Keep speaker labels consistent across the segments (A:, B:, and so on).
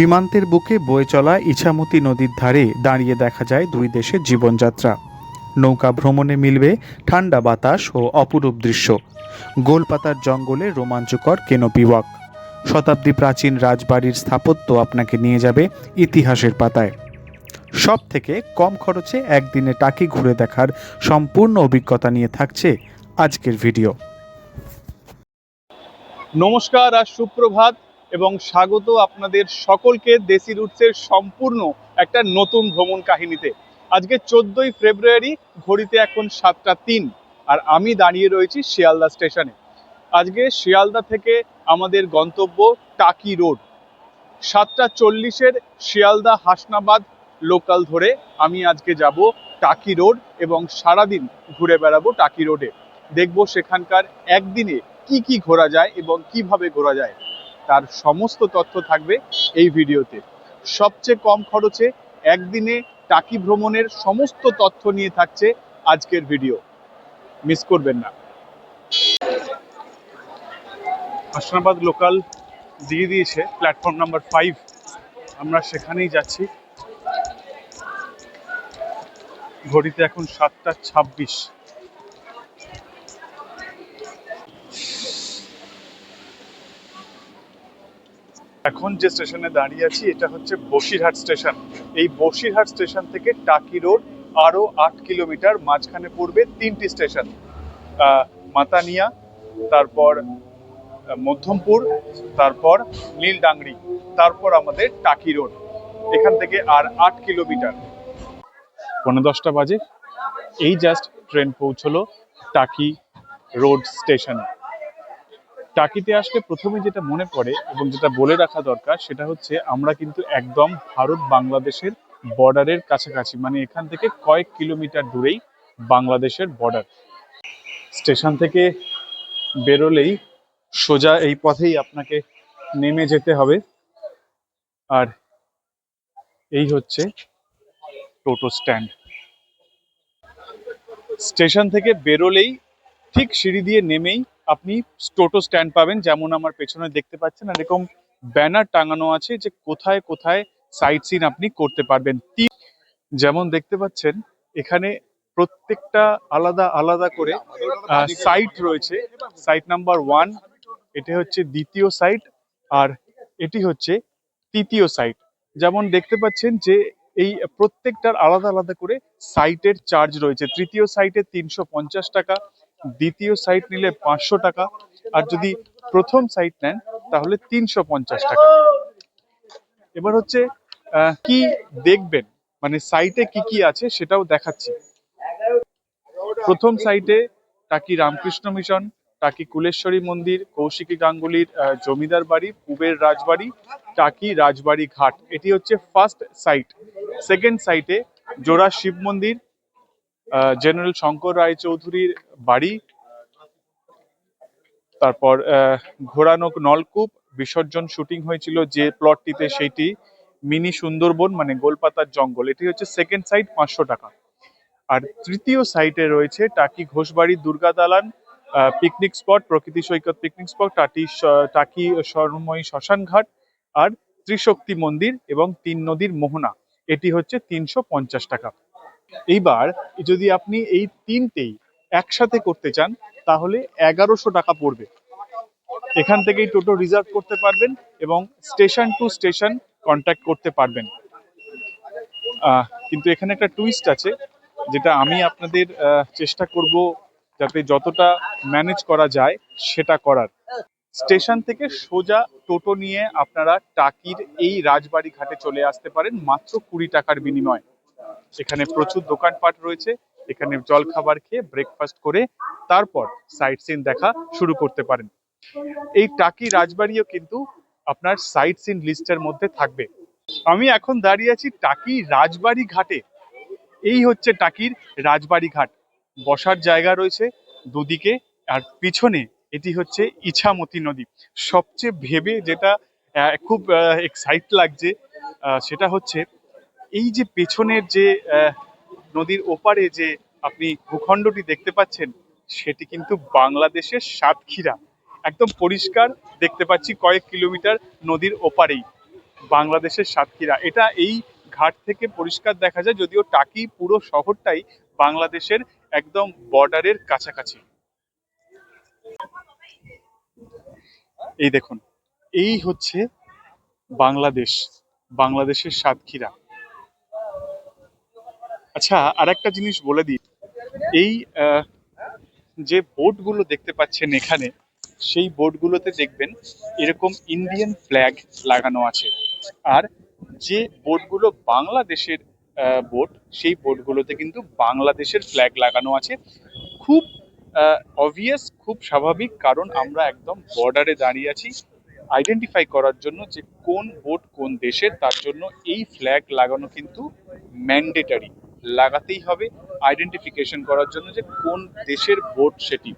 A: সীমান্তের বুকে বয়ে চলা ইছামতি নদীর ধারে দাঁড়িয়ে দেখা যায় দুই দেশের জীবনযাত্রা। নৌকা ভ্রমণে মিলবে ঠান্ডা বাতাস ও অপরূপ দৃশ্য। গোলপাতার জঙ্গলে রোমাঞ্চকর কেনোপি ওয়াক। শতাব্দী প্রাচীন রাজবাড়ির স্থাপত্য আপনাকে নিয়ে যাবে ইতিহাসের পাতায়। সব থেকে কম খরচে একদিনে টাকি ঘুরে দেখার সম্পূর্ণ অভিজ্ঞতা নিয়ে থাকছে আজকের ভিডিও।
B: নমস্কার আর সুপ্রভাত এবং স্বাগত আপনাদের সকলকে দেশি রুটসের সম্পূর্ণ একটা নতুন ভ্রমণ কাহিনীতে। আজকে 14ই ফেব্রুয়ারি, ঘড়িতে এখন 7টা 3 আর আমি দাঁড়িয়ে রয়েছি শিয়ালদা স্টেশনে। আজকে শিয়ালদা থেকে আমাদের গন্তব্য টাকি রোড। 7টা 40-এর শিয়ালদা হাসনাবাদ লোকাল ধরে আমি আজকে যাব টাকি রোড এবং সারাদিন ঘুরে বেড়াবো টাকি রোডে। দেখবো সেখানকার একদিনে কি কি ঘোরা যায় এবং কিভাবে ঘোরা যায়, তার সমস্ত তথ্য থাকবে এই ভিডিওতে। সবচেয়ে কম খরচে একদিনে টাকি ভ্রমণের সমস্ত তথ্য নিয়ে থাকছে আজকের ভিডিও, মিস করবেন না। হাসনাবাদ লোকাল দিয়ে দিয়েছে প্ল্যাটফর্ম নাম্বার 5, আমরা সেখানেই যাচ্ছি। ঘড়িতে এখন 7টা 26। এখন যে স্টেশনে দাঁড়িয়ে আছি এটা হচ্ছে বসিরহাট স্টেশন। এই বসিরহাট স্টেশন থেকে টাকি রোড আরো 8 কিলোমিটার, মাঝখানে পড়বে 3টি স্টেশন, মাতানিয়া, তারপর মধ্যমপুর, তারপর নীলডাংরি, তারপর আমাদের টাকি রোড। এখান থেকে আর 8 কিলোমিটার। 10:15 বাজে, এই জাস্ট ট্রেন পৌঁছলো টাকি রোড স্টেশনে। টাকিতে আসলে প্রথমে যেটা মনে পড়ে এবং যেটা বলে রাখা দরকার সেটা হচ্ছে আমরা কিন্তু একদম ভারত বাংলাদেশের বর্ডারের কাছাকাছি, মানে এখান থেকে কয়েক কিলোমিটার দূরেই বাংলাদেশের বর্ডার। স্টেশন থেকে বেরোলেই সোজা এই পথেই আপনাকে নেমে যেতে হবে, আর এই হচ্ছে টোটো স্ট্যান্ড। স্টেশন থেকে বেরোলেই ঠিক সিঁড়ি দিয়ে নেমেই আপনি টোটো স্ট্যান্ড পাবেন, যেমন আমার পেছনে দেখতে পাচ্ছেন। আর এরকম ব্যানার টাঙানো আছে যে কোথায় কোথায় সাইট সিন আপনি করতে পারবেন। যেমন দেখতে পাচ্ছেন এখানে প্রত্যেকটা আলাদা আলাদা করে সাইট রয়েছে। সাইট নাম্বার 1, এটি হচ্ছে দ্বিতীয় সাইট, আর এটি হচ্ছে তৃতীয় সাইট। যেমন দেখতে পাচ্ছেন যে এই প্রত্যেকটার আলাদা আলাদা করে সাইটের চার্জ রয়েছে। তৃতীয় সাইটে 350 টাকা, দ্বিতীয় সাইট নিলে 500 টাকা, আর যদি প্রথম সাইট নেন তাহলে 350 টাকা। এবার হচ্ছে কি দেখবেন, মানে সাইটে কি কি আছে সেটাও দেখাচ্ছি। প্রথম সাইটে টাকি রামকৃষ্ণ মিশন, টাকি কুলেশ্বরী মন্দির, কৌশিকী গাঙ্গুলির জমিদার বাড়ি, পুবের রাজবাড়ি, টাকি রাজবাড়ি ঘাট, এটি হচ্ছে ফার্স্ট সাইট। সেকেন্ড সাইটে জোড়া শিব মন্দির, জেনারেল শঙ্কর রায়চৌধুরীর বাড়ি, তারপর ঘোড়ানো নলকূপ, বিসর্জন শুটিং হয়েছিল যে প্লটটিতে সেইটি, মিনি সুন্দরবন মানে গোলপাতার জঙ্গল, এটি হচ্ছে সেকেন্ড সাইট, 500 টাকা। আর তৃতীয় সাইটে রয়েছে টাকি ঘোষবাড়ি দুর্গা দালান, পিকনিক স্পট, প্রকৃতি সৈকত পিকনিক স্পট, টাকি স্বর্ণময়ী শ্মশান ঘাট, আর ত্রিশক্তি মন্দির এবং 3 নদীর মোহনা, এটি হচ্ছে 350 টাকা। এইবার যদি আপনি এই তিনটেই একসাথে করতে চান তাহলে 1100 টাকা পড়বে। এখান থেকেই টোটো রিজার্ভ করতে পারবেন এবং স্টেশন টু স্টেশন কন্ট্যাক্ট করতে পারবেন। কিন্তু এখানে একটা টুইস্ট আছে, যেটা আমি আপনাদের চেষ্টা করব যাতে যতটা ম্যানেজ করা যায় সেটা করার। স্টেশন থেকে সোজা টোটো নিয়ে আপনারা টাকির এই রাজবাড়ি ঘাটে চলে আসতে পারেন মাত্র 20 টাকার বিনিময়ে। এখানে প্রচুর দোকানপাট রয়েছে, এখানে জল খাবার খেয়ে ব্রেকফাস্ট করে তারপর সাইট সিন দেখা শুরু করতে পারেন। এই টাকি রাজবাড়িও কিন্তু আপনার সাইট সিন লিস্টের মধ্যে থাকবে। আমি এখন দাঁড়িয়ে আছি টাকি রাজবাড়ি ঘাটে। এই হচ্ছে টাকির রাজবাড়ি ঘাট। বসার জায়গা রয়েছে দুদিকে, আর পিছনে এটি হচ্ছে ইছামতি নদী। সবচেয়ে ভেবে যেটা খুব এক্সাইট লাগছে সেটা হচ্ছে এই যে পেছনের যে নদীর ওপারে যে আপনি ভূখণ্ডটি দেখতে পাচ্ছেন সেটি কিন্তু বাংলাদেশের সাতক্ষীরা। একদম পরিষ্কার দেখতে পাচ্ছি কয়েক কিলোমিটার নদীর ওপারেই। বাংলাদেশের সাতক্ষীরা, এটা এই ঘাট থেকে পরিষ্কার দেখা যায়, যদিও টাকি পুরো শহরটাই বাংলাদেশের একদম বর্ডারের কাছাকাছি। এই দেখুন, এই হচ্ছে বাংলাদেশ, বাংলাদেশের সাতক্ষীরা। আচ্ছা, আর একটা জিনিস বলে দিই, এই যে বোটগুলো দেখতে পাচ্ছেন এখানে, সেই বোটগুলোতে দেখবেন এরকম ইন্ডিয়ান ফ্ল্যাগ লাগানো আছে। আর যে বোটগুলো বাংলাদেশের বোট, সেই বোটগুলোতে কিন্তু বাংলাদেশের ফ্ল্যাগ লাগানো আছে। খুব অবভিয়াস, খুব স্বাভাবিক, কারণ আমরা একদম বর্ডারে দাঁড়িয়ে আছি। আইডেন্টিফাই করার জন্য যে কোন বোট কোন দেশের, তার জন্য এই ফ্ল্যাগ লাগানো কিন্তু ম্যান্ডেটারি, লাগাতেই হবে আইডেন্টিফিকেশন করার জন্য যে কোন দেশের বোট সেটি।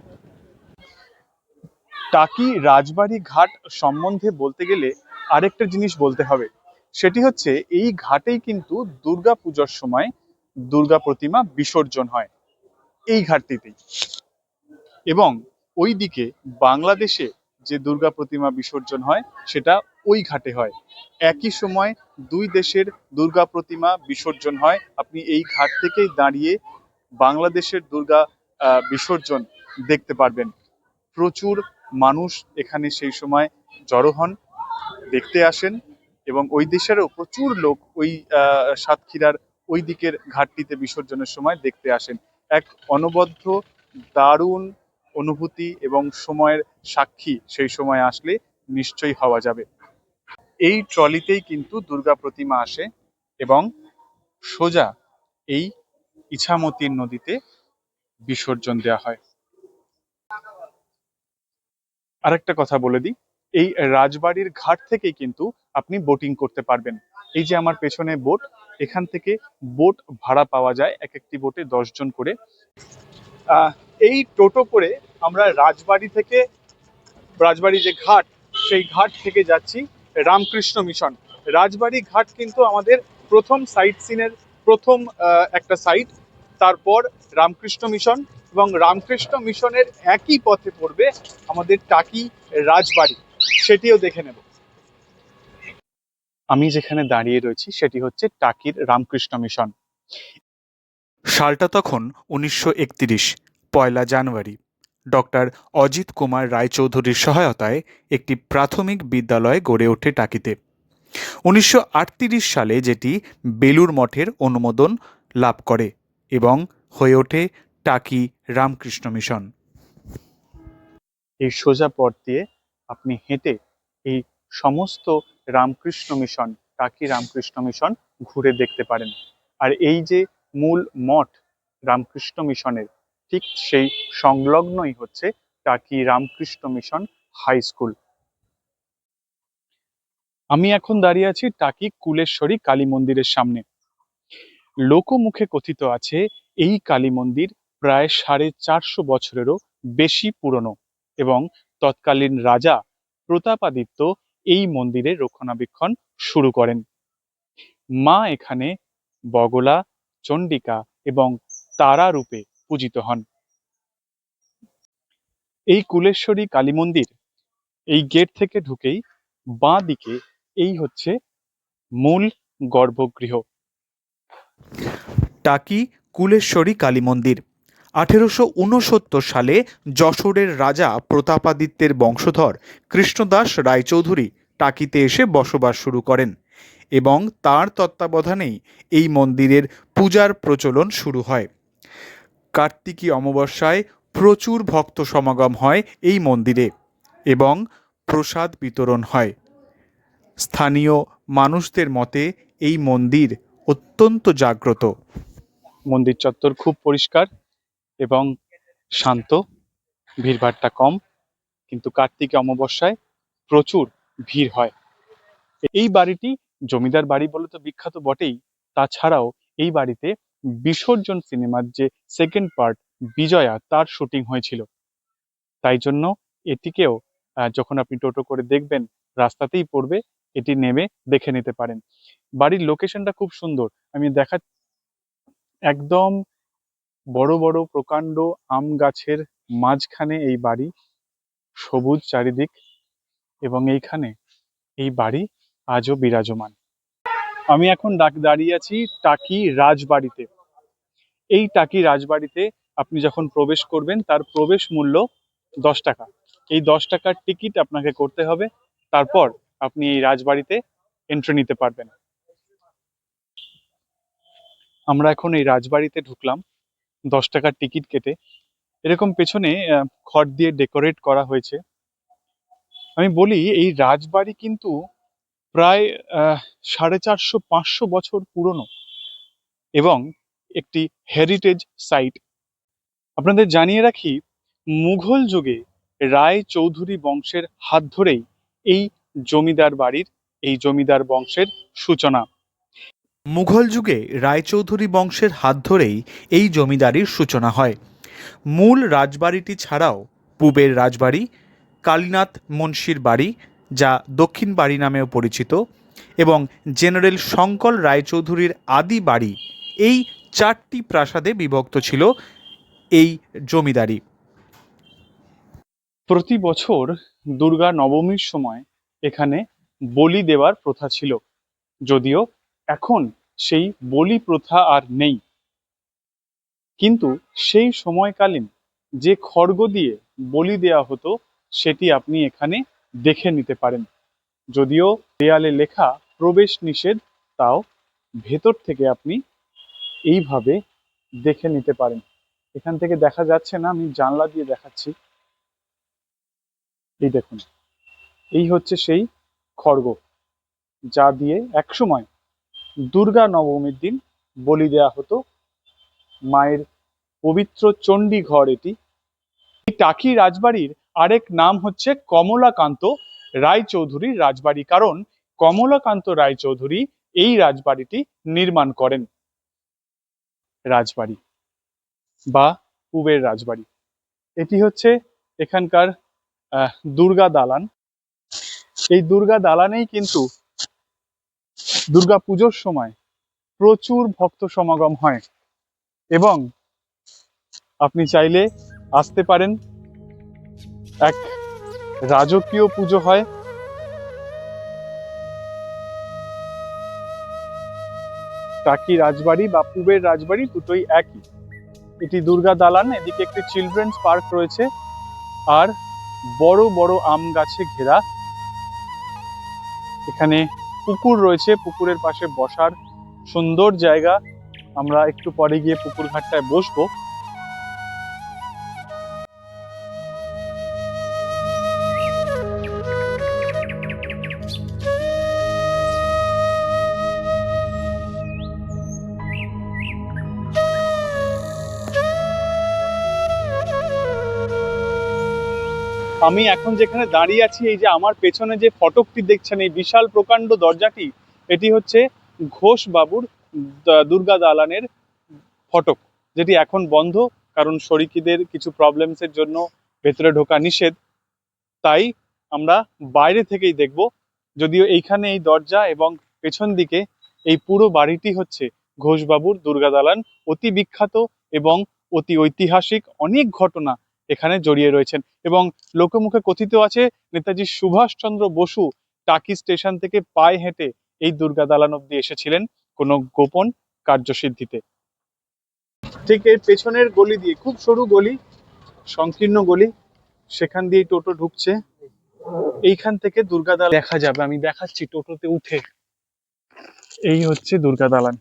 B: টাকি রাজবাড়ি ঘাট সম্বন্ধে বলতে গেলে আরেকটা জিনিস বলতে হবে, সেটি হচ্ছে এই ঘাটেই কিন্তু দুর্গা পূজার সময় দুর্গা প্রতিমা বিসর্জন হয় এই ঘাটটিতেই। এবং ওইদিকে বাংলাদেশে যে দুর্গা প্রতিমা বিসর্জন হয় সেটা ওই ঘাটে হয়। একই সময় দুই দেশের দুর্গা প্রতিমা বিসর্জন হয়। আপনি এই ঘাট থেকেই দাঁড়িয়ে বাংলাদেশের দুর্গা বিসর্জন দেখতে পারবেন। প্রচুর মানুষ এখানে সেই সময় জড়ো হন, দেখতে আসেন, এবং ওই দেশেরও প্রচুর লোক ওই সাতক্ষীরার ওই দিকের ঘাটটিতে বিসর্জনের সময় দেখতে আসেন। এক অনবদ্য দারুণ অনুভূতি এবং সময়ের সাক্ষী সেই সময় আসলে নিশ্চয়ই হওয়া যাবে। এই ট্রলিতেই কিন্তু দুর্গা প্রতিমা আসে এবং সোজা এই ইছামতির নদীতে বিসর্জন দেওয়া হয়। আরেকটা কথা বলে দিই, এই রাজবাড়ির ঘাট থেকেই কিন্তু আপনি বোটিং করতে পারবেন। এই যে আমার পেছনে বোট, এখান থেকে বোট ভাড়া পাওয়া যায়, এক একটি বোটে 10 জন করে। এই টোটো করে আমরা রাজবাড়ি যে ঘাট, সেই ঘাট থেকে যাচ্ছি রামকৃষ্ণ মিশন। রাজবাড়ি ঘাট কিন্তু আমাদের প্রথম সাইট সিনের প্রথম একটা সাইট, তারপর রামকৃষ্ণ মিশন, এবং রামকৃষ্ণ মিশনের একই পথে পড়বে আমাদের টাকি রাজবাড়ি, সেটিও দেখে নেব। আমি যেখানে দাঁড়িয়ে রয়েছি সেটি হচ্ছে টাকির রামকৃষ্ণ মিশন।
A: সালটা তখন 1931, 1 জানুয়ারি। ডক্টর অজিত কুমার রায়চৌধুরীর সহায়তায় একটি প্রাথমিক বিদ্যালয় গড়ে ওঠে টাকিতে। 1938 সালে যেটি বেলুর মঠের অনুমোদন লাভ করে এবং হয়ে ওঠে টাকি রামকৃষ্ণ মিশন।
B: এই সোজা পথ দিয়ে আপনি হেঁটে এই সমস্ত রামকৃষ্ণ মিশন, টাকি রামকৃষ্ণ মিশন ঘুরে দেখতে পারেন। আর এই যে মূল মঠ রামকৃষ্ণ মিশনের, ঠিক সেই সংলগ্নই হচ্ছে টাকি রামকৃষ্ণ মিশন হাই স্কুল। আমি এখন দাঁড়িয়ে আছি টাকি কুলেশ্বরী কালী মন্দিরের সামনে। লোকমুখে কথিত আছে এই কালী মন্দির প্রায় 450 বছরেরও বেশি পুরনো, এবং তৎকালীন রাজা প্রতাপাদিত্য এই মন্দিরের রক্ষণাবেক্ষণ শুরু করেন। মা এখানে বগলা, চণ্ডিকা এবং তারা রূপে পূজিত হন। এই কুলেশ্বরী কালী মন্দির, এই গেট থেকে ঢুকেই বাঁ দিকে এই হচ্ছে মূল গর্ভগৃহ।
A: টাকি কুলেশ্বরী কালী মন্দির 1869 সালে যশোরের রাজা প্রতাপাদিত্যের বংশধর কৃষ্ণদাস রায়চৌধুরী টাকিতে এসে বসবাস শুরু করেন এবং তার তত্ত্বাবধানেই এই মন্দিরের পূজার প্রচলন শুরু হয়। কার্তিকী অমাবস্যায় প্রচুর ভক্ত সমাগম হয় এই মন্দিরে এবং প্রসাদ বিতরণ হয়। স্থানীয় মানুষদের মতে এই মন্দির অত্যন্ত জাগ্রত।
B: মন্দির চত্বর খুব পরিষ্কার এবং শান্ত, ভিড়ভাট্টা কম, কিন্তু কার্তিকে অমাবস্যায় প্রচুর ভিড় হয়। এই বাড়িটি জমিদার বাড়ি বলে তো বিখ্যাত বটেই, তাছাড়াও এই বাড়িতে বিসর্জন সিনেমার যে সেকেন্ড পার্ট বিজয়া, তার শুটিং হয়েছিল। তাই জন্য এটিকেও যখন আপনি টোটো করে দেখবেন রাস্তাতেই পড়বে, এটি নেমে দেখে নিতে পারেন। বাড়ির লোকেশনটা খুব সুন্দর, আমি একদম বড় বড় প্রকাণ্ড আম গাছের মাঝখানে এই বাড়ি, সবুজ চারিদিক, এবং এইখানে এই বাড়ি আজও বিরাজমান। আমি এখন দাঁড়িয়ে আছি টাকি রাজবাড়িতে। এই টাকি রাজবাড়িতে আপনি যখন প্রবেশ করবেন তার প্রবেশ মূল্য 10 টাকা। এই 10 টাকার টিকিট আপনাকে করতে হবে, তারপর আপনি এই রাজবাড়িতে এন্ট্রি নিতে পারবেন। আমরা এখন এই রাজবাড়িতে ঢুকলাম 10 টাকার টিকিট কেটে। এরকম পেছনে খড় দিয়ে ডেকোরেট করা হয়েছে। আমি বলি এই রাজবাড়ি কিন্তু প্রায় 450-500 বছর পুরনো এবং একটি হেরিটেজ সাইট। আপনাদের জানিয়ে রাখি, মুঘল যুগে রায় চৌধুরী বংশের হাত ধরেই এই জমিদার বংশের সূচনা।
A: মুঘল যুগে রায়চৌধুরী বংশের হাত ধরেই এই জমিদারির সূচনা হয়। মূল রাজবাড়িটি ছাড়াও পূবের রাজবাড়ি, কালীনাথ মুন্সির বাড়ি যা দক্ষিণ বাড়ি নামেও পরিচিত, এবং জেনারেল শঙ্কর রায়চৌধুরীর আদি বাড়ি, এই 4টি প্রাসাদে বিভক্ত ছিল এই জমিদারি।
B: প্রতি বছর দুর্গা নবমীর সময় এখানে বলি দেওয়ার প্রথা ছিল, যদিও এখন সেই বলি প্রথা আর নেই। কিন্তু সেই সময়কালীন যে খড়গ দিয়ে বলি দেওয়া হতো সেটি আপনি এখানে দেখে নিতে পারেন। যদিও দেয়ালে লেখা প্রবেশ নিষেধ, তাও ভেতর থেকে আপনি এইভাবে দেখে নিতে পারেন। এখান থেকে দেখা যাচ্ছে না, আমি জানলা দিয়ে দেখাচ্ছি। এই দেখুন, এই হচ্ছে সেই খড়গ যা দিয়ে একসময় দুর্গা নবমীর দিন বলি দেওয়া হতো। মায়ের পবিত্র চণ্ডী ঘর এটি। এই টাকি রাজবাড়ির আরেক নাম হচ্ছে কমলাকান্ত রায়চৌধুরীর রাজবাড়ি, কারণ কমলাকান্ত রায়চৌধুরী এই রাজবাড়িটি নির্মাণ করেন। রাজবাড়ি বা পূবের রাজবাড়ি, এটি হচ্ছে এখানকার দুর্গা দালান। এই দুর্গা দালানেই কিন্তু দুর্গা পুজোর সময় প্রচুর ভক্ত সমাগম হয় এবং আপনি চাইলে আসতে পারেন। এক রাজকীয় পুজো হয়। টাকি রাজবাড়ি বা পূবের রাজবাড়ি দুটোই একই। এটি দুর্গা দালান, এদিকে একটি চিলড্রেন্স পার্ক রয়েছে আর বড় বড় আম গাছে ঘেরা। এখানে পুকুর রয়েছে, পুকুরের পাশে বসার সুন্দর জায়গা। আমরা একটু পরে গিয়ে পুকুর ঘাটটায় বসবো। আমি এখন যেখানে দাঁড়িয়ে আছি, এই যে আমার পেছনে যে ফটকটি দেখছেন, এই বিশাল প্রকাণ্ড দরজাটি, এটি হচ্ছে ঘোষ বাবুর দুর্গা দালানের ফটক, যেটি এখন বন্ধ, কারণ শরিকিদের কিছু প্রবলেমসের জন্য ভেতরে ঢোকা নিষেধ। তাই আমরা বাইরে থেকেই দেখব। যদিও এইখানে এই দরজা এবং পেছন দিকে এই পুরো বাড়িটি হচ্ছে ঘোষবাবুর দুর্গা দালান। অতি বিখ্যাত এবং অতি ঐতিহাসিক অনেক ঘটনা এখানে জড়িয়ে রয়েছেন এবং লোকমুখে কথিত আছে নেতাজি সুভাষচন্দ্র বসু টাকি স্টেশন থেকে পায়ে হেঁটে এই দুর্গা দালান অব্দি এসেছিলেন কোনো গোপন কার্যসিদ্ধিতে। ঠিক এর পেছনের গলি দিয়ে, খুব সরু গলি, সংকীর্ণ গলি, সেখান দিয়ে টোটো ঢুকছে। এইখান থেকে দুর্গা দালান দেখা যাবে, আমি দেখাচ্ছি টোটোতে উঠে। এই হচ্ছে দুর্গা দালান,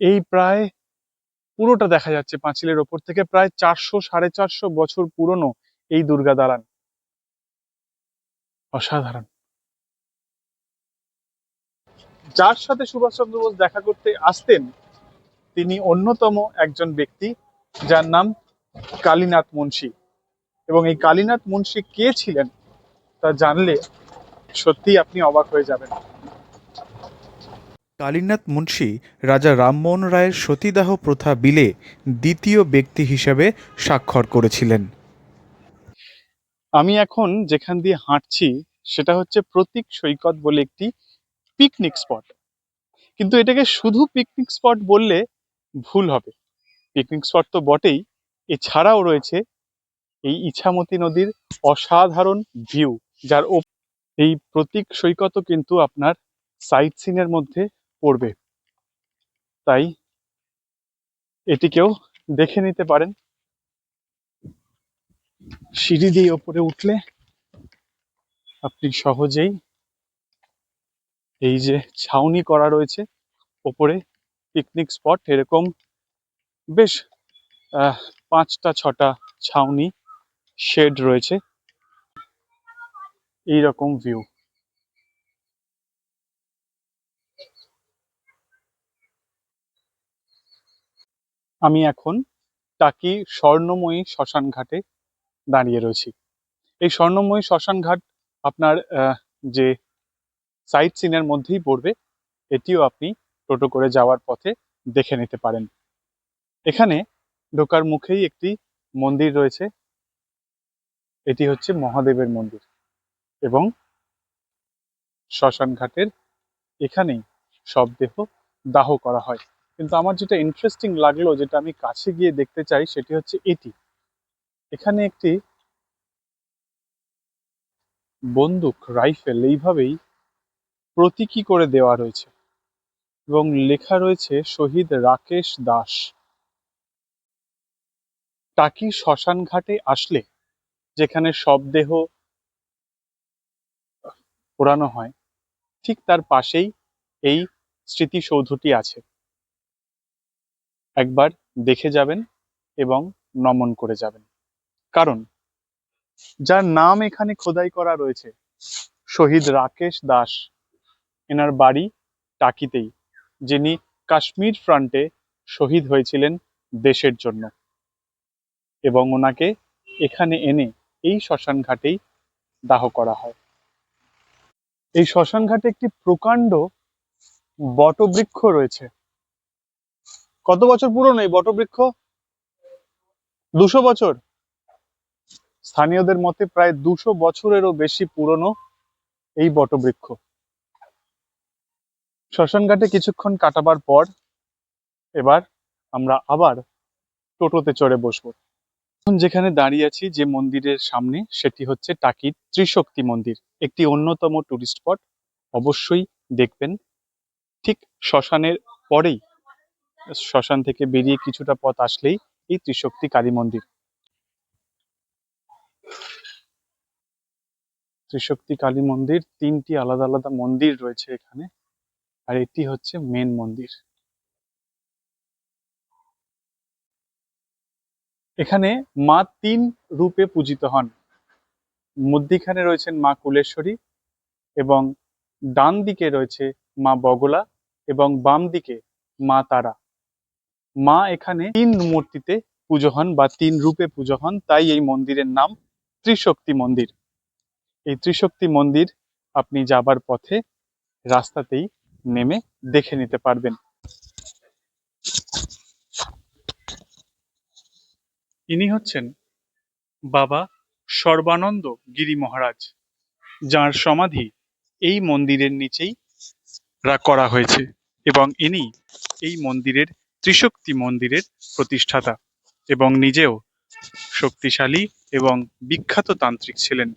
B: এই প্রায় পুরোটা দেখা যাচ্ছে পাঁচিলের ওপর থেকে। প্রায় 400-450 বছর পুরনো এই দুর্গা দালান, অসাধারণ। যার সাথে সুভাষচন্দ্র বোস দেখা করতে আসতেন তিনি অন্যতম একজন ব্যক্তি, যার নাম কালীনাথ মুন্সি। এবং এই কালীনাথ মুন্সি কে ছিলেন তা জানলে সত্যি আপনি অবাক হয়ে যাবেন।
A: কালীনাথ মুন্সি রাজা রামমোহন রায়ের সতীদাহ প্রথা বিলে দ্বিতীয় ব্যক্তি হিসেবে স্বাক্ষর করেছিলেন।
B: আমি এখন যেখান দিয়ে হাঁটছি সেটা হচ্ছে প্রতীক সৈকত বলে একটি পিকনিক স্পট, কিন্তু এটাকে শুধু পিকনিক স্পট বললে ভুল হবে। পিকনিক স্পট তো বটেই, এছাড়াও রয়েছে এই ইছামতি নদীর অসাধারণ ভিউ, যার এই প্রতীক সৈকতও কিন্তু আপনার সাইট সিনের মধ্যে পড়বে, তাই এটিকেও দেখে নিতে পারেন। সিঁড়ি দিয়ে ওপরে উঠলে আপনি সহজেই এই যে ছাউনি করা রয়েছে ওপরে পিকনিক স্পট, এরকম বেশ 5টা 6টা ছাউনি শেড রয়েছে, এই রকম ভিউ। আমি এখন টাকি স্বর্ণময়ী শ্মশান ঘাটে দাঁড়িয়ে রয়েছি। এই স্বর্ণময়ী শ্মশান ঘাট আপনার যে সাইট সিনের মধ্যেই পড়বে, এটিও আপনি টোটো করে যাওয়ার পথে দেখে নিতে পারেন। এখানে ঢোকার মুখেই একটি মন্দির রয়েছে, এটি হচ্ছে মহাদেবের মন্দির, এবং শ্মশান ঘাটের এখানেই সব দেহ দাহ করা হয়। কিন্তু আমার যেটা ইন্টারেস্টিং লাগলো, যেটা আমি কাছে গিয়ে দেখতে চাই, সেটি হচ্ছে এটি। এখানে একটি বন্দুক, রাইফেল এইভাবেই প্রতীকী করে দেওয়া রয়েছে এবং লেখা রয়েছে শহীদ রাকেশ দাস। টাকি শ্মশান ঘাটে আসলে, যেখানে সব দেহ পোড়ানো হয়, ঠিক তার পাশেই এই স্মৃতিসৌধটি আছে। একবার দেখে যাবেন এবং নমন করে যাবেন, কারণ যার নাম এখানে খোদাই করা রয়েছে, শহীদ রাকেশ দাস, এনার বাড়ি টাকিতেই, যিনি কাশ্মীর ফ্রন্টে শহীদ হয়েছিলেন দেশের জন্য, এবং ওনাকে এখানে এনে এই শ্মশান ঘাটেই দাহ করা হয়। এই শ্মশান ঘাটে একটি প্রকাণ্ড বটবৃক্ষ রয়েছে। কত বছর পুরনো এই বটবৃক্ষ? 200 বছর। স্থানীয়দের মতে প্রায় 200 বছরেরও বেশি পুরনো এই বটবৃক্ষ। শ্মশান ঘাটে কিছুক্ষণ কাটাবার পর এবার আমরা আবার টোটোতে চড়ে বসবো। এখন যেখানে দাঁড়িয়ে আছি, যে মন্দিরের সামনে, সেটি হচ্ছে টাকির ত্রিশক্তি মন্দির, একটি অন্যতম টুরিস্ট স্পট। অবশ্যই দেখবেন। ঠিক শ্মশানের পরেই, শ্মশান থেকে বেরিয়ে কিছুটা পথ আসলেই এই ত্রিশক্তি কালী মন্দির। ত্রিশক্তি কালী মন্দির, 3টি আলাদা আলাদা মন্দির রয়েছে এখানে, আর এটি হচ্ছে মেন মন্দির। এখানে মা 3 রূপে পূজিত হন। মধ্যিখানে রয়েছেন মা কুলেশ্বরী, এবং ডান দিকে রয়েছে মা বগলা, এবং বাম দিকে মা তারা। মা এখানে 3 মূর্তিতে পুজো হন বা 3 রূপে পুজো হন, তাই এই মন্দিরের নাম ত্রিশক্তি মন্দির। এই ত্রিশক্তি মন্দির আপনি যাবার পথে রাস্তাতেই নেমে দেখে নিতে পারবেন। ইনি হচ্ছেন বাবা সর্বানন্দ গিরি মহারাজ, যার সমাধি এই মন্দিরের নিচেই করা হয়েছে, এবং ইনি এই মন্দিরের ত্রিশক্তি মন্দিরের প্রতিষ্ঠাতা, এবং নিজেও শক্তিশালী এবং বিখ্যাত তান্ত্রিক ছিলেন।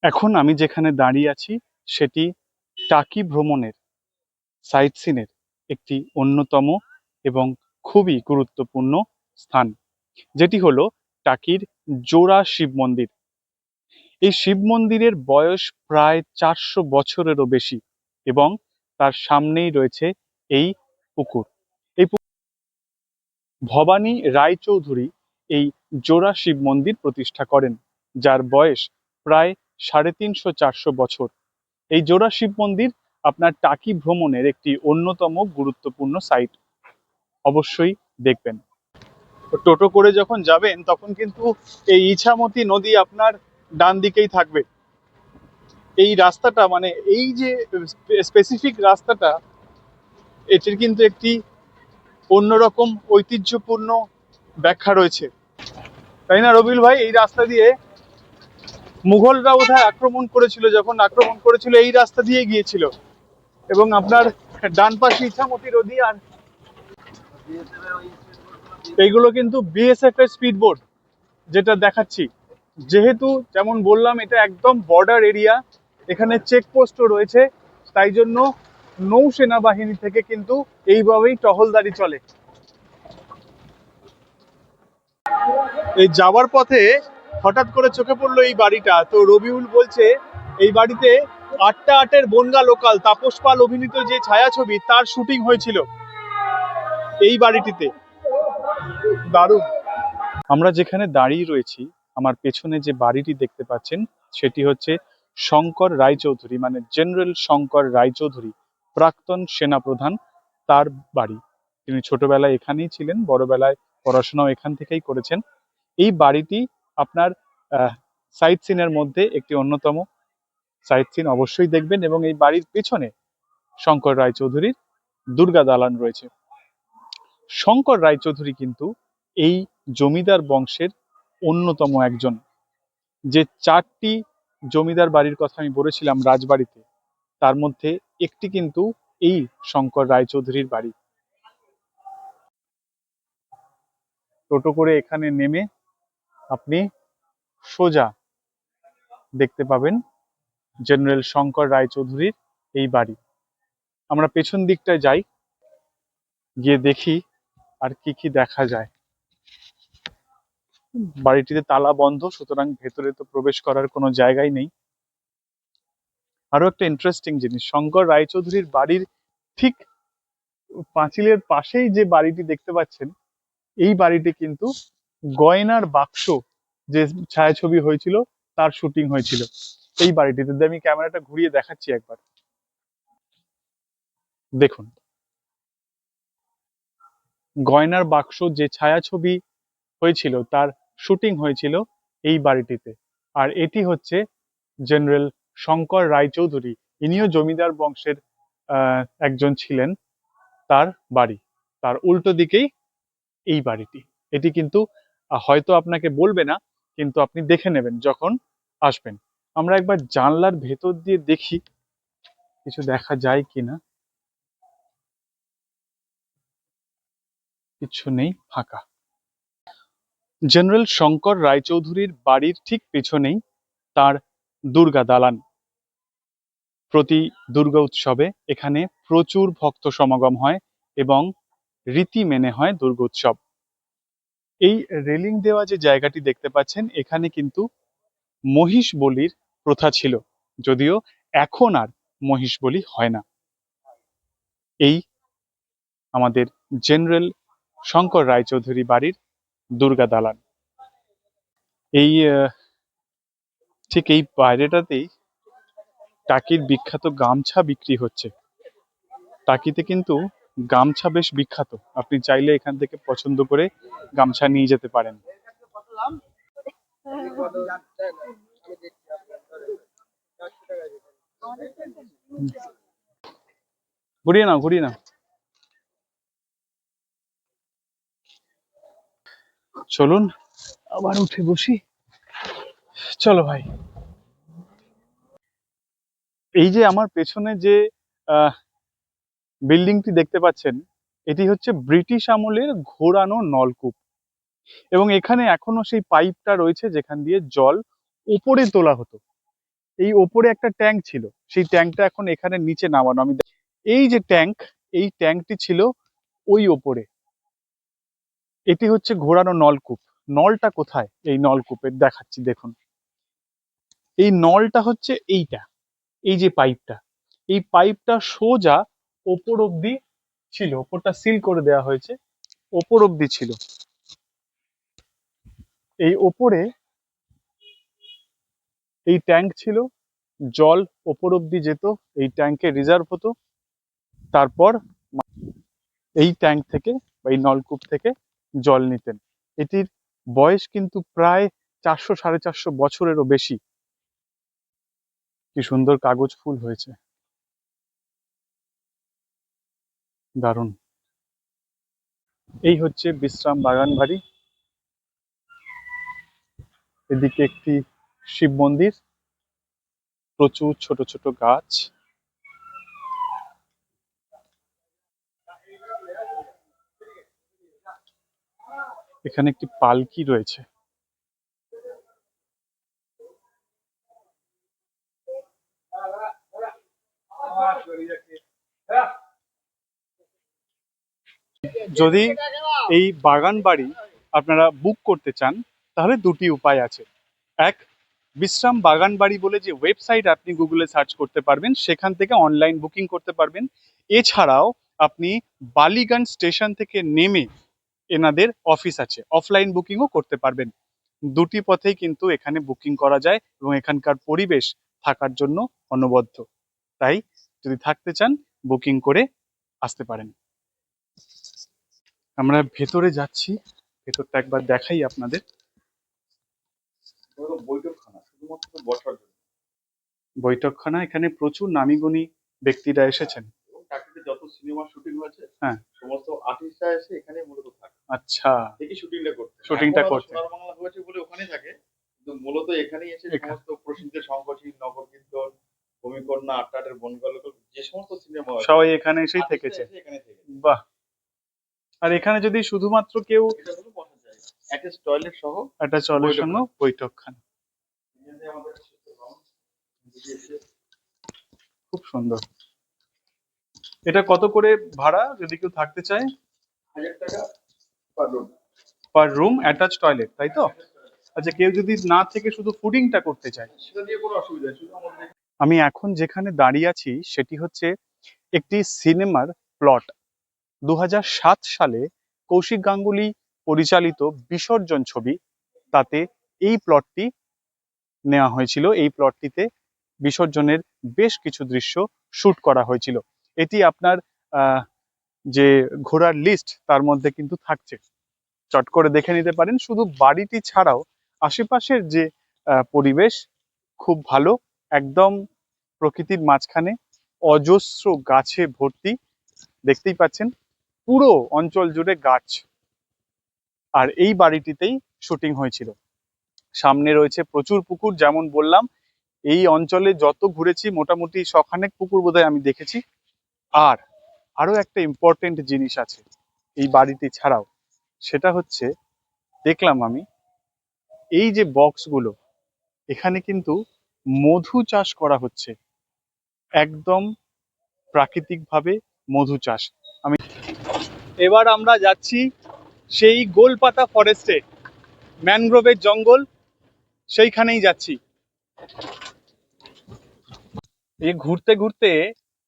B: এখন আমি যেখানে দাঁড়িয়ে আছি, সেটি টাকি ভ্রমণের সাইট সিনের একটি অন্যতম এবং খুবই গুরুত্বপূর্ণ স্থান, যেটি হলো টাকির জোড়া শিব মন্দির। এই শিব মন্দিরের বয়স প্রায় 400 বছরেরও বেশি, এবং তার সামনেই রয়েছে এই পুকুর। এই ভবানী রায়চৌধুরী এই জোড়া শিব মন্দির প্রতিষ্ঠা করেন, যার বয়স প্রায় 350-400 বছর। এই জোড়া শিব মন্দির আপনার টাকি ভ্রমণের একটি অন্যতম গুরুত্বপূর্ণ সাইট, অবশ্যই দেখবেন। টোটো করে যখন যাবেন, তখন কিন্তু এই ইছামতি নদী আপনার ডান দিকেই থাকবে। এই রাস্তাটা, মানে এই যে স্পেসিফিক রাস্তাটা, এটির কিন্তু একটি অন্যরকম ঐতিহ্যপূর্ণ ব্যাখ্যা রয়েছে, তাই না রবিউল ভাই? এই রাস্তা দিয়ে মুঘলরা বোধহয় আক্রমণ করেছিল, যখন আক্রমণ করেছিল এই রাস্তা দিয়ে গিয়েছিল। এবং আপনার ডান পাশে ইছামতি নদী, আর এইগুলো কিন্তু বিএসএফ এর স্পিড বোট যেটা দেখাচ্ছি। যেহেতু যেমন বললাম এটা একদম বর্ডার এরিয়া, এখানে চেকপোস্টও রয়েছে, তাই জন্য নৌসেনা বাহিনী থেকে কিন্তু এইভাবেই টহলদারি চলে। এই যাওয়ার পথে হঠাৎ করে চোখে পড়লো এই বাড়িটা, তো রবিউল বলছে এই বাড়িতে 8টা 8-এর বনগা লোকাল তাপস পাল অভিনীত যে ছায়াছবি তার শুটিং হয়েছিল এই বাড়িটিতে। দারুণ। আমরা যেখানে দাঁড়িয়ে রয়েছি, আমার পেছনে যে বাড়িটি দেখতে পাচ্ছেন সেটি হচ্ছে শঙ্কর রায়চৌধুরী, মানে জেনারেল শঙ্কর রায়চৌধুরী, প্রাক্তন সেনাপ্রধান, তার বাড়ি। তিনি ছোটবেলায় এখানেই ছিলেন, বড়বেলায় পড়াশোনাও এখান থেকেই করেছেন। এই বাড়িটি আপনার সাইট সিনের মধ্যে একটি অন্যতম। সাইট সিন অবশ্যই দেখবেন, এবং এই বাড়ির পেছনে শঙ্কর রায়চৌধুরীর দুর্গা দালান রয়েছে। শঙ্কর রায়চৌধুরী কিন্তু এই জমিদার বংশের অন্যতম একজন। যে 4টি জমিদার বাড়ির কথা আমি বলেছিলাম রাজবাড়িতে, তার মধ্যে একটি কিন্তু এই শঙ্কর রায়চৌধুরীর বাড়ি। টোটো করে এখানে নেমে আপনি সোজা দেখতে পাবেন জেনারেল শঙ্কর রায়চৌধুরীর এই বাড়ি। আমরা পেছন দিকটায় যাই, গিয়ে দেখি আর কি কি দেখা যায়। বাড়িটিতে তালা বন্ধ, সুতরাং ভেতরে তো প্রবেশ করার কোনো জায়গাই নেই। আরো একটা ইন্টারেস্টিং জিনিস, শঙ্কর রায়চৌধুরীর বাড়ির ঠিক পাঁচিলের পাশেই যে বাড়িটি দেখতে পাচ্ছেন, এই বাড়িটি কিন্তু গয়নার বাক্স যে ছায়াছবি হয়েছিল তার শুটিং হয়েছিল এই বাড়িটিতে। আমি ক্যামেরাটা ঘুরিয়ে দেখাচ্ছি একবার, দেখুন। গয়নার বাক্স যে ছায়াছবি হয়েছিল তার শুটিং হয়েছিল এই বাড়িটিতে। আর এটি হচ্ছে জেনারেল শঙ্কর রায়চৌধুরী, ইনিও জমিদার বংশের একজন ছিলেন, তার বাড়ি। তার উল্টো দিকেই এই বাড়িটি। এটি কিন্তু হয়তো আপনাকে বলবে না, কিন্তু আপনি দেখে নেবেন যখন আসবেন। আমরা একবার জানলার ভেতর দিয়ে দেখি কিছু দেখা যায় কিনা। কিছু নেই, ফাঁকা। জেনারেল শঙ্কর রায়চৌধুরীর বাড়ির ঠিক পেছনেই তার দুর্গা দালান। প্রতি দুর্গা উৎসবে এখানে প্রচুর ভক্ত সমাগম হয় এবং রীতি মেনে হয় দুর্গোৎসব। এই রেলিং দেওয়া যে জায়গাটি দেখতে পাচ্ছেন, এখানে কিন্তু মহিষ বলির প্রথা ছিল, যদিও এখন আর মহিষ বলি হয় না। এই আমাদের জেনারেল শঙ্কর রায়চৌধুরী বাড়ির দুর্গা দালান। এই ঠিক এই বাইরেটাতেই টাকির বিখ্যাত গামছা বিক্রি হচ্ছে। টাকিতে কিন্তু গামছা বেশ বিখ্যাত, আপনি চাইলে এখান থেকে পছন্দ করে গামছা নিয়ে যেতে পারেন। ঘুরিয়ে নাও, ঘুরিয়ে নাও। চলুন আবার উঠে বসি। চলো ভাই। এই যে আমার পেছনে যে বিল্ডিংটি দেখতে পাচ্ছেন, এটি হচ্ছে ব্রিটিশ আমলের ঘোরানো নলকূপ, এবং এখানে এখনো সেই পাইপটা রয়েছে যেখান দিয়ে জল ওপরে তোলা হতো। এই ওপরে একটা ট্যাঙ্ক ছিল, সেই ট্যাঙ্কটা এখন এখানে নিচে নামানো। এই যে ট্যাঙ্ক, এই ট্যাঙ্কটি ছিল ওই ওপরে। এটি হচ্ছে ঘোরানো নলকূপ। নলটা কোথায় এই নলকূপের দেখাচ্ছি, দেখুন। এই নলটা হচ্ছে এইটা, এই যে পাইপটা, এই পাইপটা সোজা ওপর অব্দি ছিল, ওপরটা সিল করে দেওয়া হয়েছে, ওপর অব্দি ছিল। এই ওপরে এই ট্যাঙ্ক ছিল, জল ওপর অব্দি যেত, এই ট্যাঙ্কে রিজার্ভ হতো, তারপর এই ট্যাঙ্ক থেকে বা এই নলকূপ থেকে জল নিতেন। এটির বয়স কিন্তু প্রায় 400-450 বছরেরও বেশি। কি সুন্দর কাগজ ফুল হয়েছে, দারুণ। এই হচ্ছে বিশ্রাম বাগান বাড়ি। এদিকে একটি শিব মন্দির, প্রচুর ছোট ছোট গাছ। এখানে একটি পালকি রয়েছে। যদি এই বাগান বাড়ি আপনারা বুক করতে চান তাহলে দুটি উপায় আছে। এক, বিশ্রাম বাগান বাড়ি বলে যে ওয়েবসাইট আপনি গুগলে সার্চ করতে পারবেন, সেখান থেকে অনলাইন বুকিং করতে পারবেন। এছাড়াও আপনি বালিগঞ্জ স্টেশন থেকে নেমে এনাদের অফিস আছে, অফলাইন বুকিংও করতে পারবেন। দুটি পথেই কিন্তু এখানে বুকিং করা যায় এবং এখানকার পরিবেশ থাকার জন্য অনবদ্য। তাই যদি থাকতে চান বুকিং করে আসতে পারেন। আমরা ভেতরে যাচ্ছি, ভেতরটা একবার দেখাই আপনাদের।
C: বৈঠকখানা শুধুমাত্র বসার জন্য।
B: বৈঠকখানা, এখানে প্রচুর নামিগুণী ব্যক্তিরা এসেছেন।
C: এবং চাকরিতে যত সিনেমা শুটিং হয়েছে
B: হ্যাঁ।
C: সমস্ত আর্টিস্টরা এসে এখানে মূলত থাকে।
B: আচ্ছা,
C: দেখি শুটিংটা করতে।
B: শুটিংটা
C: এখন
B: করতে।
C: সোনার বাংলা হয়েছে বলে ওখানেই থাকে, কিন্তু মূলত এখানেই এসে
B: এখানে।
C: সমস্ত প্রসিদ্ধ শঙ্করশীল, নগরকীর্তন, ভূমিকন্যা, আট্টাটের বনগল্প যে সমস্ত সিনেমা
B: সবাই এখানে এসেই থেকেছে।
C: এখানে থেকে।
B: বাহ। আর এখানে যদি শুধুমাত্র কেউ
C: এটা হলো বসার জায়গা, অ্যাটাচ টয়লেট সহ।
B: একটা চলের জন্য বৈঠকখানা,
C: এখানে আমাদের
B: খুব সুন্দর। এটা কত করে ভাড়া যদি কেউ থাকতে চায়?
C: 1000 টাকা পার রুম।
B: পার রুম, অ্যাটাচ টয়লেট, তাই তো? আচ্ছা, কেউ যদি না থেকে শুধু ফুডিংটা করতে চায়?
C: সেটা দিয়ে কোনো অসুবিধা নেই, শুধু আমাদের
B: আমি এখন যেখানে দাঁড়িয়ে আছি সেটি হচ্ছে একটি সিনেমার প্লট। 2007 সালে কৌশিক গাঙ্গুলি পরিচালিত বিসর্জন ছবি, তাতে এই প্লটটি নেওয়া হয়েছিল। এই প্লটটিতে বিসর্জনের বেশ কিছু দৃশ্য শুট করা হয়েছিল। এটি আপনার যে ঘোরার লিস্ট তার মধ্যে কিন্তু থাকছে, চট করে দেখে নিতে পারেন। শুধু বাড়িটি ছাড়াও আশেপাশের যে পরিবেশ খুব ভালো, একদম প্রকৃতির মাঝখানে, অজস্র গাছে ভর্তি। দেখতেই পাচ্ছেন পুরো অঞ্চল জুড়ে গাছ। আর এই বাড়িটিতেই শুটিং হয়েছিল। সামনে রয়েছে প্রচুর পুকুর, যেমন বললাম এই অঞ্চলে যত ঘুরেছি মোটামুটি শখানেক পুকুর বোধহয় আমি দেখেছি। আর আরো একটা ইম্পর্টেন্ট জিনিস আছে এই বাড়িটি ছাড়াও, সেটা হচ্ছে দেখলাম আমি এই যে বক্সগুলো, এখানে কিন্তু মধু চাষ করা হচ্ছে, একদম প্রাকৃতিকভাবে মধু চাষ। আমি এবার আমরা যাচ্ছি সেই গোলপাতা ফরেস্টে, ম্যানগ্রোভের জঙ্গল, সেইখানেই যাচ্ছি। এই ঘুরতে ঘুরতে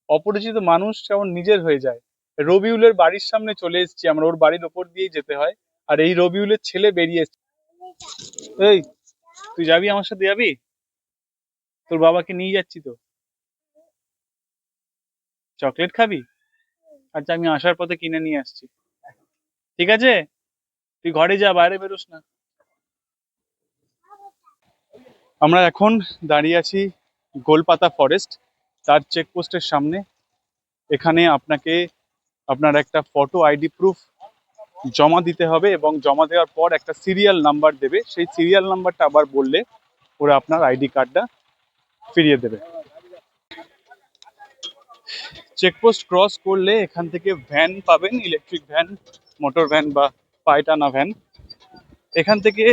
B: অপরিচিত মানুষ যেমন নিজের হয়ে যায়। রবিউলের বাড়ির সামনে চলে এসেছি আমরা, ওর বাড়ির ওপর দিয়েই যেতে হয়। আর এই রবিউলের ছেলে বেরিয়ে এসছে। এই, তুই যাবি আমার সাথে? যাবি? তোর বাবাকে নিয়ে যাচ্ছি তো। চকলেট খাবি? আচ্ছা, আমি আসার পথে কিনে নিয়ে আসছি, ঠিক আছে? তুই ঘরে যা, বাইরে বেরোস না। আমরা এখন দাঁড়িয়ে আছি গোলপাতা ফরেস্ট, তার চেকপোস্টের সামনে। এখানে আপনাকে আপনার একটা ফটো আইডি প্রুফ জমা দিতে হবে এবং জমা দেওয়ার পর একটা সিরিয়াল নাম্বার দেবে। সেই সিরিয়াল নাম্বারটা আবার বললে ওরা আপনার আইডি কার্ডটা ফিরিয়ে দেবে। চেকপোস্ট ক্রস করলে এখান থেকে ভ্যান পাবেন, ইলেকট্রিক ভ্যান, মোটর ভ্যান বা পায়ে টানা ভ্যান। এখান থেকে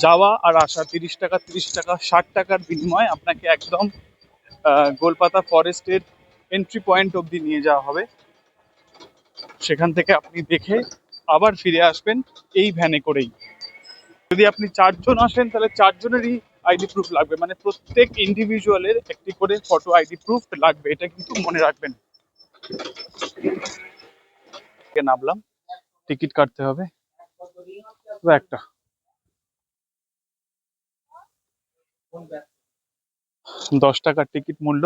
B: যাওয়া আর আসা 30 টাকা, 30 টাকা, 60 টাকার বিনিময়ে আপনাকে একদম গোলপাতা ফরেস্টের এন্ট্রি পয়েন্ট অবধি নিয়ে যাওয়া হবে। সেখান থেকে আপনি দেখে আবার ফিরে আসবেন এই ভ্যানে করেই। যদি আপনি 4 জন আসেন তাহলে 4 জনেরই আইডি প্রুফ লাগবে, মানে প্রত্যেক ইন্ডিভিজুয়ালের একটি করে ফটো আইডি প্রুফ লাগবে, এটা কিন্তু মনে রাখবেন। নামলাম, টিকিট কাটতে হবে একটা। 10 টাকার টিকিট মূল্য।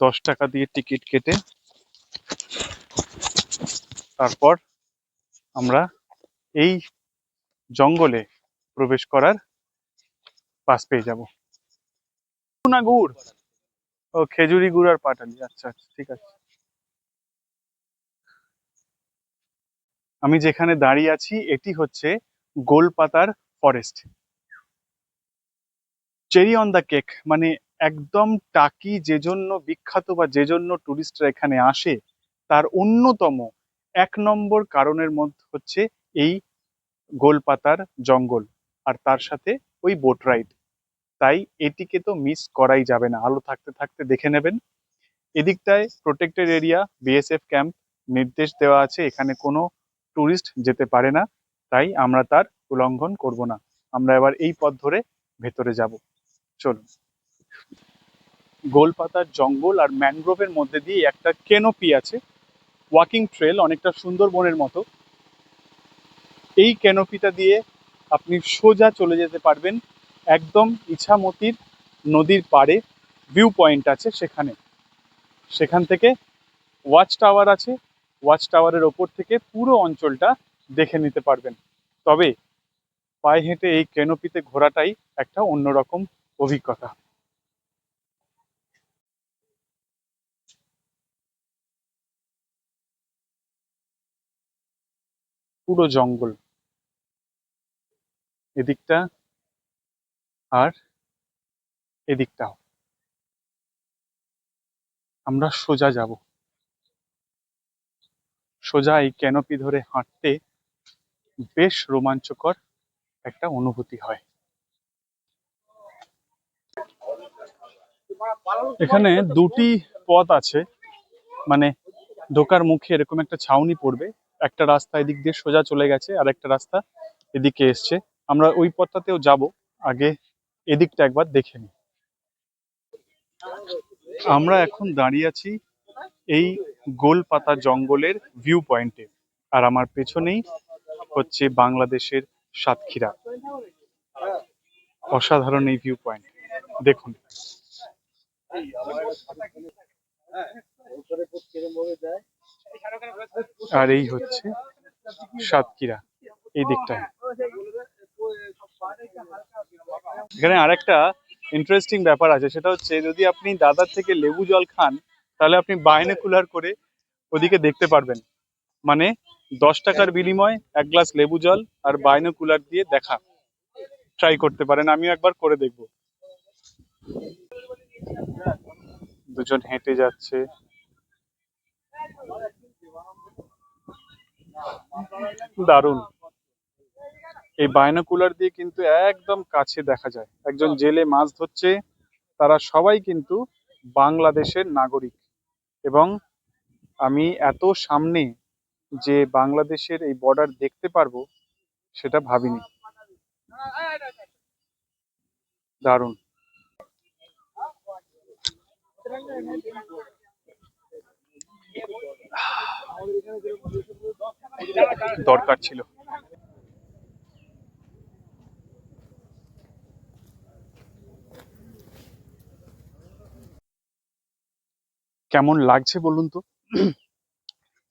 B: 10 টাকা দিয়ে টিকিট কেটে তারপর আমরা এই জঙ্গলে প্রবেশ করার পাস পেয়ে যাব। না গুড়, ও খেজুরি গুড় আর পাটালি, আচ্ছা আচ্ছা, ঠিক আছে। আমি যেখানে দাঁড়িয়ে আছি এটি হচ্ছে গোলপাতার forest. Cherry on the cake মানে একদম টাকি যে জন্য বিখ্যাত বা যে জন্য টুরিস্টরা এখানে আসে তার অন্যতম 1 নম্বর কারণের মধ্যে হচ্ছে এই গোলপাতার জঙ্গল আর তার সাথে ওই বোট রাইড। তাই এটিকে তো মিস করাই যাবে না, আলো থাকতে থাকতে দেখে নেবেন। এদিকটায় প্রোটেক্টেড এরিয়া, বিএসএফ ক্যাম্প, নির্দেশ দেওয়া আছে এখানে কোনো টুরিস্ট যেতে পারে না, তাই আমরা তার উল্লঙ্ঘন করব না। আমরা এবার এই পথ ধরে ভেতরে যাব, চলুন। গোলপাতার জঙ্গল আর ম্যানগ্রোভের মধ্যে দিয়ে একটা কেনোপি আছে, ওয়াকিং ট্রেল, অনেকটা সুন্দরবনের মতো। এই ক্যানোপিটা দিয়ে আপনি সোজা চলে যেতে পারবেন একদম ইছামতির নদীর পাড়ে। ভিউ পয়েন্ট আছে সেখানে, সেখান থেকে ওয়াচ টাওয়ার আছে, ওয়াচ টাওয়ারের ওপর থেকে পুরো অঞ্চলটা দেখে নিতে পারবেন। তবে পায়ে হেঁটে এই ক্যানোপিতে ঘোরাটাই একটা অন্যরকম অভিজ্ঞতা। পুরো জঙ্গল এদিকটা আর এদিকটাও। আমরা সোজা যাব, সোজা এই ক্যানোপি ধরে হাঁটতে বেশ রোমাঞ্চকর একটা অনুভূতি হয়। এখানে দুটি পথ আছে, মানে ঢোকার মুখে এরকম একটা ছাউনি পড়বে, একটা রাস্তা এদিক দিয়ে সোজা চলে গেছে আর একটা রাস্তা এদিকে এসছে। আমরা ওই পথটাতেও যাব, আগে এদিকটা একবার দেখে নিই। আমরা এখন দাঁড়িয়ে আছি এই গোলপাতা জঙ্গলের ভিউ পয়েন্টে, আর আমার পেছনেই হচ্ছে বাংলাদেশের সাতক্ষীরা। অসাধারণ এই ভিউ পয়েন্ট, দেখুন। আর এই হচ্ছে সাতক্ষীরা এই দিকটায়। এখানে আরেকটা ইন্টারেস্টিং ব্যাপার আছে, সেটা হচ্ছে যদি আপনি দাদার থেকে লেবু জল খান তাহলে আপনি বাইনোকুলার করে ওদিকে দেখতে পারবেন। মানে 10 টাকার বিনিময়ে 1 গ্লাস লেবু জল আর বাইনোকুলার দিয়ে দেখা। ট্রাই করতে পারেন, আমিও একবার করে দেখব। দুজন হেঁটে যাচ্ছে, দারুণ। এই বাইনোকুলার দিয়ে কিন্তু একদম কাছে দেখা যায়। একজন জেলে মাছ ধরছে, তারা সবাই কিন্তু বাংলাদেশের নাগরিক, এবং আমি এত সামনে যে বাংলাদেশের এই বর্ডার দেখতে পারবো সেটা ভাবিনি। দারুণ। দরকার ছিল। কেমন লাগছে বলুন তো?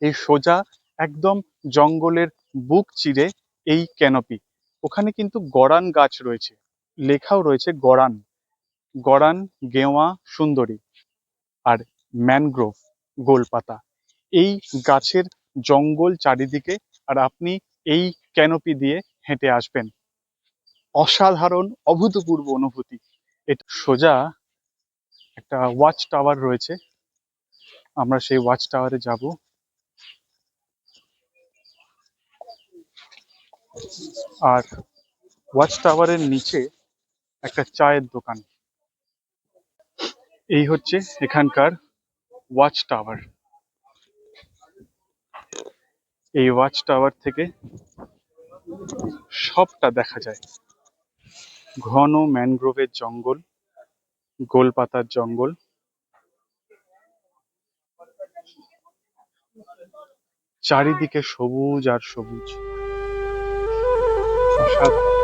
B: এই সোজা একদম জঙ্গলের বুক চিরে এই ক্যানোপি। ওখানে কিন্তু গরান গাছ রয়েছে, লেখাও রয়েছে গরান, গরান, গেওয়া, সুন্দরী আর ম্যানগ্রোভ, গোলপাতা। এই গাছের জঙ্গল চারিদিকে, আর আপনি এই ক্যানোপি দিয়ে হেঁটে আসবেন। অসাধারণ অভূতপূর্ব অনুভূতি। এটা সোজা একটা ওয়াচ টাওয়ার রয়েছে, আমরা সেই ওয়াচ টাওয়ারে যাব। আর ওয়াচ টাওয়ারের নিচে একটা চায়ের দোকান। এই হচ্ছে এখানকার ওয়াচ টাওয়ার। এই ওয়াচ টাওয়ার থেকে সবটা দেখা যায়, ঘন ম্যানগ্রোভের জঙ্গল, গোলপাতার জঙ্গল, চারিদিকে সবুজ আর সবুজ। অসাধারণ।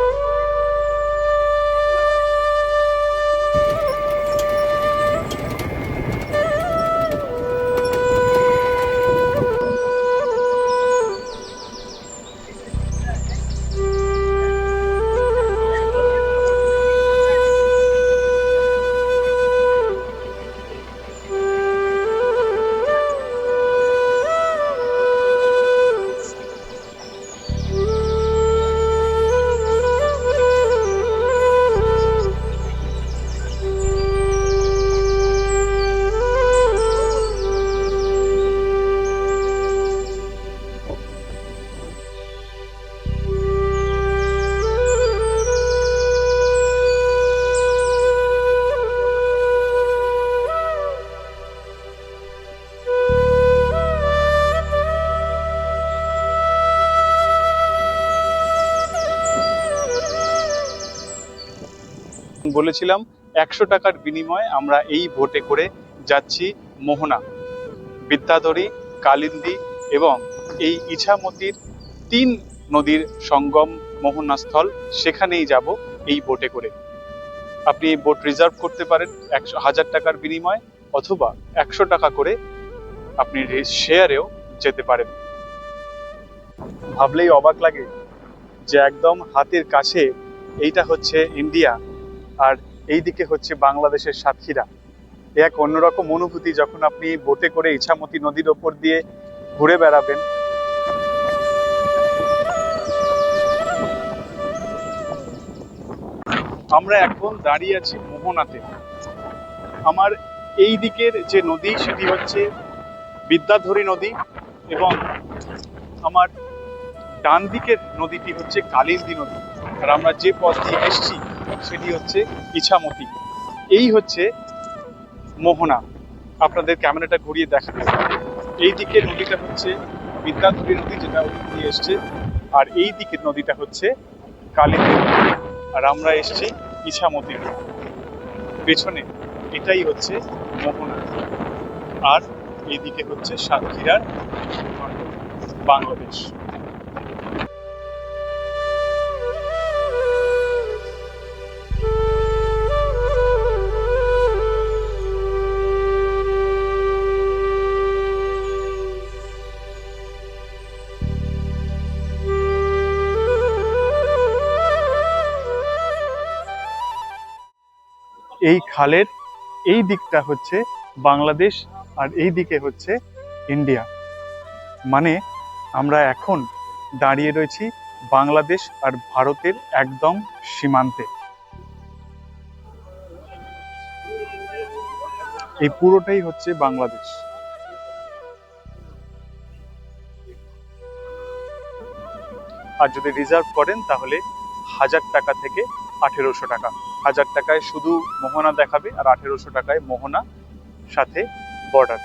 B: বলেছিলাম 100 টাকার বিনিময়ে আমরা এই বোটে করে যাচ্ছি মোহনা, বিদ্যাধরী, কালিন্দী এবং এই ইছামতির 3 নদীর সঙ্গম মোহনা স্থল, সেখানেই যাব এই বোটে করে। আপনি এই বোট রিজার্ভ করতে পারেন 1000 টাকার বিনিময়ে, অথবা 100 টাকা করে আপনি শেয়ারেও যেতে পারেন। ভাবলেই অবাক লাগে যে একদম হাতের কাছে এইটা হচ্ছে ইন্ডিয়া, আর এইদিকে হচ্ছে বাংলাদেশের সাতক্ষীরা। এক অন্যরকম অনুভূতি যখন আপনি বোটে করে ইছামতি নদীর ওপর দিয়ে ঘুরে বেড়াবেন। আমরা এখন দাঁড়িয়ে আছি মোহনাতে। আমার এই দিকের যে নদী সেটি হচ্ছে বিদ্যাধরী নদী, এবং আমার ডান দিকের নদীটি হচ্ছে কালিন্দী নদী। আর আমরা যে পথ দিয়ে এসছি সেটি হচ্ছে ইছামতি। এই হচ্ছে মোহনা। আপনাদের ক্যামেরাটা ঘুরিয়ে দেখাতে, এই দিকের নদীটা হচ্ছে বিদ্যাধরী নদী, যেটা ওই দিয়ে এসছে, আর এই দিকের নদীটা হচ্ছে কালিন্দী নদী, আর আমরা এসছি ইছামতি। পেছনে এটাই হচ্ছে মোহনা, আর এইদিকে হচ্ছে সাতক্ষীরার বাংলাদেশ। এই খালের এই দিকটা হচ্ছে বাংলাদেশ, আর এই দিকে হচ্ছে ইন্ডিয়া। মানে আমরা এখন দাঁড়িয়ে রয়েছি বাংলাদেশ আর ভারতের একদম সীমান্তে। এই পুরোটাই হচ্ছে বাংলাদেশ। আর যদি রিজার্ভ করেন তাহলে 1000 টাকা থেকে 1800 টাকা। 1000 টাকায় শুধু মোহনা দেখাবে, আর 1800 টাকায় মোহনা সাথে বর্ডার।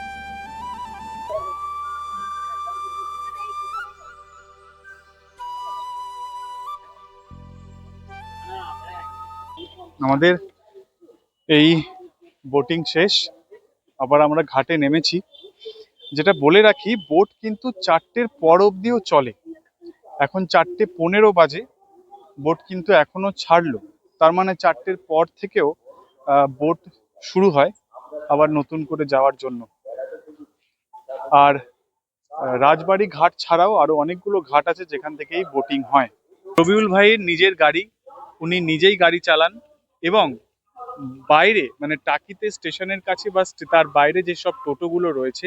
B: আমাদের এই বোটিং শেষ, আবার আমরা ঘাটে নেমেছি। যেটা বলে রাখি, বোট কিন্তু 4টের পর অবধিও চলে। এখন 4:15 বাজে, বোট কিন্তু এখনো ছাড়লো। তার মানে 4টের পর থেকেও বোট শুরু হয় আবার নতুন করে যাওয়ার জন্য। আর রাজবাড়ি ঘাট ছাড়াও আরো অনেকগুলো ঘাট আছে যেখান থেকেই বোটিং হয়। রবিউল ভাইয়ের নিজের গাড়ি, উনি নিজেই গাড়ি চালান, এবং বাইরে মানে টাকিতে স্টেশনের কাছে বা তার বাইরে যেসব টোটোগুলো রয়েছে,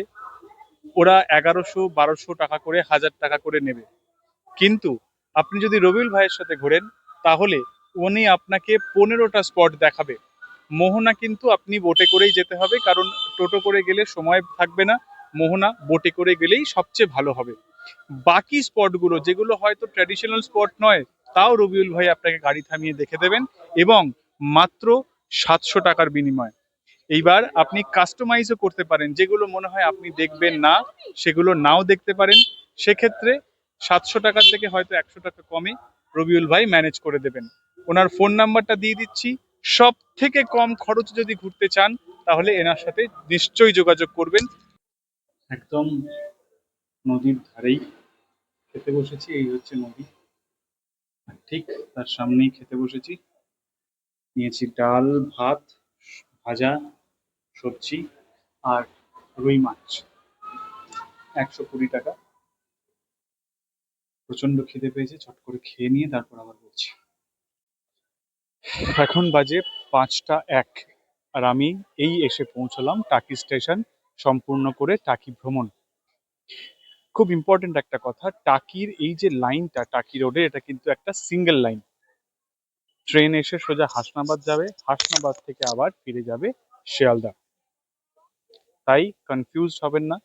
B: ওরা 1100-1200 টাকা করে, 1000 টাকা করে নেবে। কিন্তু আপনি যদি রবিউল ভাইয়ের সাথে ঘোরেন তাহলে উনি আপনাকে 15টা স্পট দেখাবে। মোহনা কিন্তু আপনি বোটে করেই যেতে হবে, কারণ টোটো করে গেলে সময় থাকবে না। মোহনা বোটে করে গেলেই সবচেয়ে ভালো হবে। বাকি স্পটগুলো যেগুলো হয়তো ট্র্যাডিশনাল স্পট নয়, তাও রবিউল ভাই আপনাকে গাড়ি থামিয়ে দেখে দেবেন, এবং মাত্র 700 টাকার বিনিময়ে। এইবার আপনি কাস্টমাইজও করতে পারেন, যেগুলো মনে হয় আপনি দেখবেন না সেগুলো নাও দেখতে পারেন। সেক্ষেত্রে 700 টাকার থেকে হয়তো 100 টাকা কমে রবিউল ভাই ম্যানেজ করে দেবেন। ওনার ফোন নাম্বারটা দিয়ে দিচ্ছি। সব থেকে কম খরচ যদি ঘুরতে চান তাহলে এনার সাথে নিশ্চয়ই যোগাযোগ করবেন। একদম নদীর ধারেই খেতে বসেছি, এই হচ্ছে নদী, আর ঠিক তার সামনেই খেতে বসেছি। নিয়েছি ডাল, ভাত, ভাজা, সবজি আর রুই মাছ। 120 টাকা। প্রচন্ড খিদে পেয়েছে, চট করে খেয়ে নিয়ে তারপর আবার বলছি। এখন বাজে 5টা 1, আর আমি এই এসে পৌঁছলাম টাকি স্টেশন, সম্পূর্ণ করে টাকি ভ্রমণ। খুব ইম্পর্টেন্ট একটা কথা, টাকির এই যে লাইনটা টাকি রোডে, এটা কিন্তু একটা সিঙ্গেল লাইন। ট্রেন এসে সোজা হাসনাবাদ যাবে, হাসনাবাদ থেকে আবার ফিরে যাবে শিয়ালদা। তাই কনফিউজ হবেন না।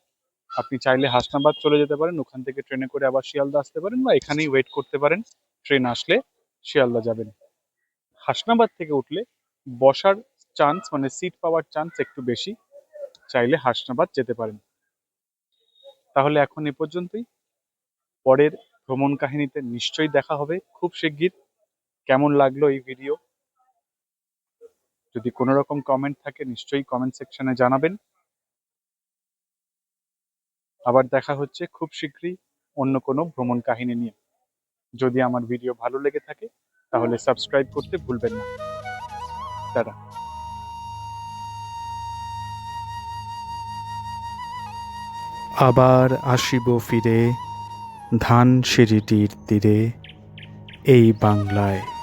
B: আপনি চাইলে হাসনাবাদ চলে যেতে পারেন, ওখান থেকে ট্রেনে করে আবার শিয়ালদা আসতে পারেন, বা এখানেই ওয়েট করতে পারেন, ট্রেন আসলে শিয়ালদা যাবেন। হাসনাবাদ থেকে উঠলে বসার চান্স মানে সিট পাওয়ার চান্স একটু বেশি, চাইলে হাসনাবাদ যেতে পারেন। তাহলে এখন এ পর্যন্তই। পরের ভ্রমণ কাহিনীতে নিশ্চয়ই দেখা হবে খুব শিগগির। কেমন লাগলো এই ভিডিও যদি কোনো রকম কমেন্ট থাকে নিশ্চয়ই কমেন্ট সেকশনে জানাবেন। আবার দেখা হচ্ছে খুব শীঘ্রই অন্য কোনো ভ্রমণ কাহিনী নিয়ে। যদি আমার ভিডিও ভালো লেগে থাকে তাহলে সাবস্ক্রাইব করতে ভুলবেন না। টাটা।
A: আবার আসিব ফিরে ধানসিঁড়িটির তীরে এই বাংলায়।